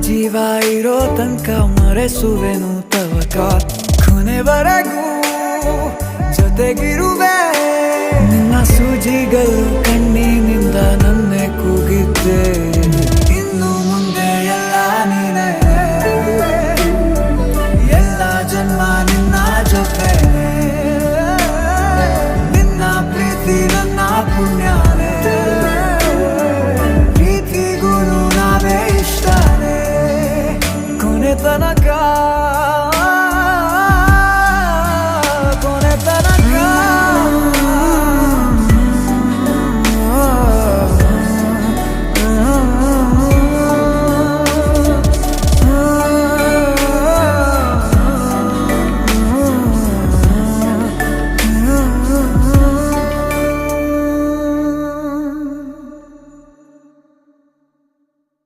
ಜೀವ ಇರೋ ತನಕ ಮರೆಸುವೆನು ತವಕ ಕೊನೆವರೆಗೂ ಜೊತೆಗಿರುವೆ ನಿನ್ನ ಸೂಜಿಗಳು ಕಣ್ಣಿನಿಂದ ನನ್ನೆ ಕೂಗಿದ್ದೆ ಇನ್ನು ಮುಂದೆ ಎಲ್ಲ ನೀನೆ ಎಲ್ಲ ಜನ್ಮ ನಿನ್ನ ಜೊತೆ ನಿನ್ನ ಪ್ರೀತಿ ನನ್ನ ಪುಣ್ಯನೇ ಪ್ರೀತಿಗೂ ನಾವೇ ಇಷ್ಟನೇ ಕೊನೆ ತನಕ